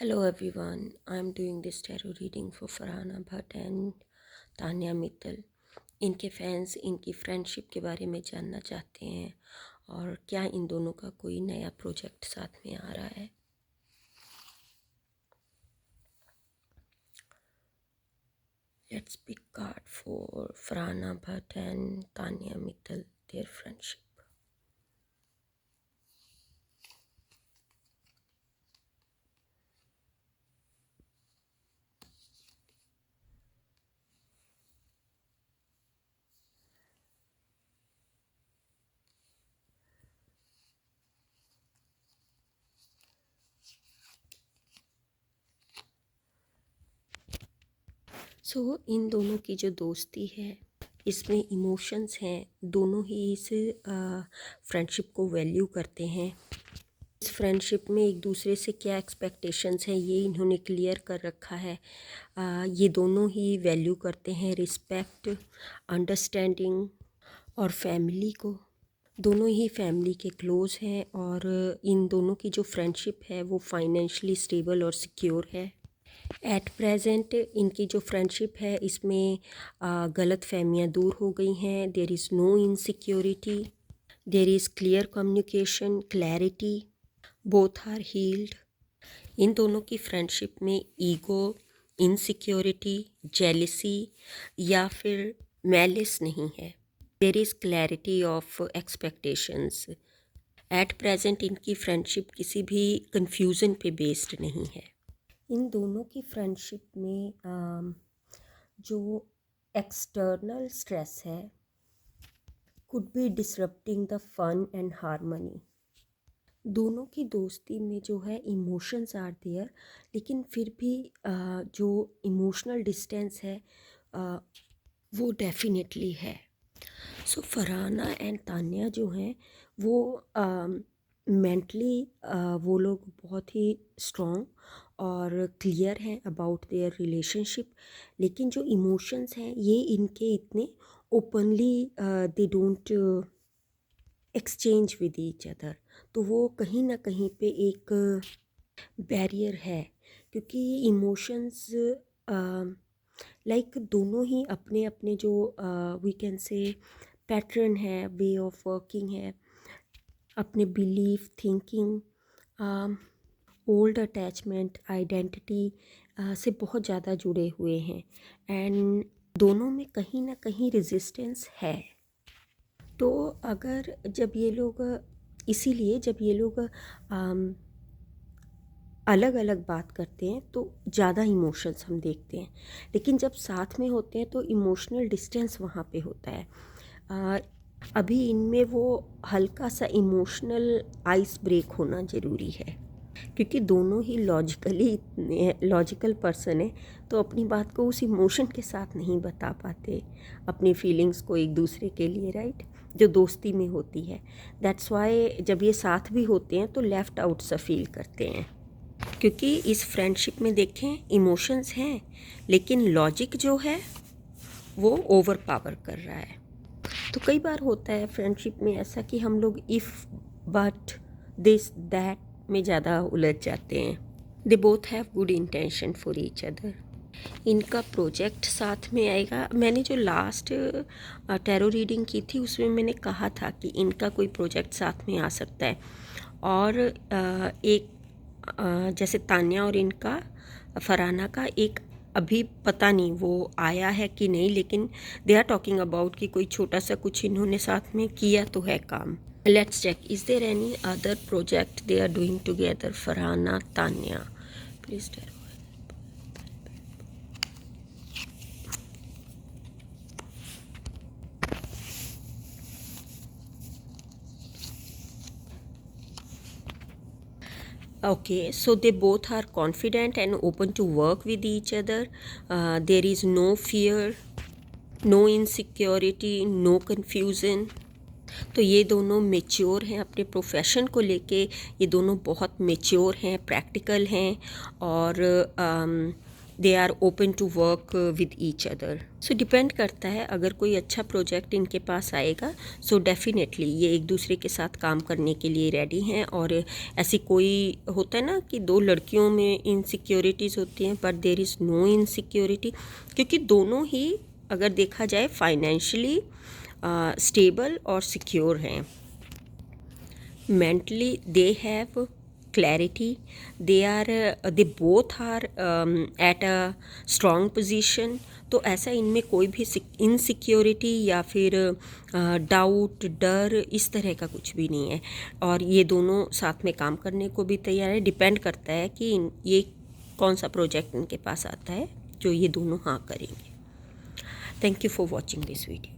Hello everyone, I'm doing this tarot reading for Farhana Bhatt and Tanya Mittal. इनके fans इनकी friendship के बारे में जानना चाहते हैं और क्या इन दोनों का कोई नया प्रोजेक्ट साथ में आ रहा है। Let's pick card for Farhana Bhatt and Tanya Mittal, their friendship. इन दोनों की जो दोस्ती है इसमें इमोशंस हैं, दोनों ही इस फ्रेंडशिप को वैल्यू करते हैं। इस फ्रेंडशिप में एक दूसरे से क्या एक्सपेक्टेशंस हैं ये इन्होंने क्लियर कर रखा है। ये दोनों ही वैल्यू करते हैं रिस्पेक्ट, अंडरस्टैंडिंग और फैमिली को। दोनों ही फैमिली के क्लोज़ हैं और इन दोनों की जो फ्रेंडशिप है वो फाइनेंशियली स्टेबल और सिक्योर है। एट प्रेजेंट इनकी जो फ्रेंडशिप है इसमें गलत फहमियाँ दूर हो गई हैं। There is no insecurity, there is clear communication, clarity, both are healed. इन दोनों की फ्रेंडशिप में ईगो, इनसिक्योरिटी, जेलिसी या फिर मैलिस नहीं है। There is clarity of expectations. At present इनकी फ्रेंडशिप किसी भी कंफ्यूजन पे बेस्ड नहीं है। इन दोनों की फ्रेंडशिप में जो एक्सटर्नल स्ट्रेस है could be disrupting the fun and harmony. दोनों की दोस्ती में जो है इमोशंस आर देयर, लेकिन फिर भी जो इमोशनल डिस्टेंस है वो डेफिनेटली है। सो फरहाना एंड तान्या जो हैं वो मेंटली वो लोग बहुत ही स्ट्रॉन्ग और क्लियर हैं अबाउट देयर रिलेशनशिप, लेकिन जो इमोशंस हैं ये इनके इतने openly they don't exchange with each other. तो वो कहीं ना कहीं पे एक बैरियर है, क्योंकि इमोशंस लाइक दोनों ही अपने अपने जो वी कैन से पैटर्न है, वे ऑफ वर्किंग है, अपने belief, thinking, old attachment, identity से बहुत ज़्यादा जुड़े हुए हैं एंड दोनों में कहीं ना कहीं रेजिस्टेंस है। तो अगर जब ये लोग इसीलिए जब ये लोग अलग अलग बात करते हैं तो ज़्यादा इमोशंस हम देखते हैं, लेकिन जब साथ में होते हैं तो इमोशनल डिस्टेंस वहाँ पे होता है। अभी इनमें वो हल्का सा इमोशनल आइस ब्रेक होना ज़रूरी है, क्योंकि दोनों ही लॉजिकल पर्सन है, तो अपनी बात को उस इमोशन के साथ नहीं बता पाते, अपनी फीलिंग्स को एक दूसरे के लिए, राइट, जो दोस्ती में होती है। दैट्स वाई जब ये साथ भी होते हैं तो लेफ़्ट आउट सा फील करते हैं, क्योंकि इस फ्रेंडशिप में देखें इमोशंस हैं लेकिन लॉजिक जो है वो ओवर पावर कर रहा है। तो कई बार होता है फ्रेंडशिप में ऐसा कि हम लोग इफ़, बट, दिस, दैट में ज़्यादा उलझ जाते हैं। They both have good intention for each other. इनका प्रोजेक्ट साथ में आएगा। मैंने जो लास्ट टैरो रीडिंग की थी उसमें मैंने कहा था कि इनका कोई प्रोजेक्ट साथ में आ सकता है, और एक जैसे तान्या और इनका फरहाना का एक अभी पता नहीं वो आया है कि नहीं, लेकिन दे आर टॉकिंग अबाउट कि कोई छोटा सा कुछ इन्होंने साथ में किया तो है काम। Let's check, is there any other project they are doing together, Farhana, Tanya, please tell. Okay, so they both are confident and open to work with each other. There is no fear, no insecurity, no confusion. तो ये दोनों mature हैं अपने profession को लेके, ये दोनों बहुत मेच्योर हैं, प्रैक्टिकल हैं और they are open to work with each other. So depend करता है, अगर कोई अच्छा प्रोजेक्ट इनके पास आएगा सो डेफिनेटली ये एक दूसरे के साथ काम करने के लिए रेडी हैं। और ऐसी कोई होता है ना कि दो लड़कियों में इनसिक्योरिटीज़ होती हैं, but there is no insecurity, क्योंकि दोनों ही अगर देखा जाए फाइनेंशियली स्टेबल और सिक्योर हैं। Mentally they have clarity, they both are at a strong position। तो ऐसा इनमें कोई भी इनसिक्योरिटी या फिर डाउट, डर इस तरह का कुछ भी नहीं है, और ये दोनों साथ में काम करने को भी तैयार है। डिपेंड करता है कि ये कौन सा प्रोजेक्ट इनके पास आता है जो ये दोनों हाँ करेंगे। Thank you for watching this video.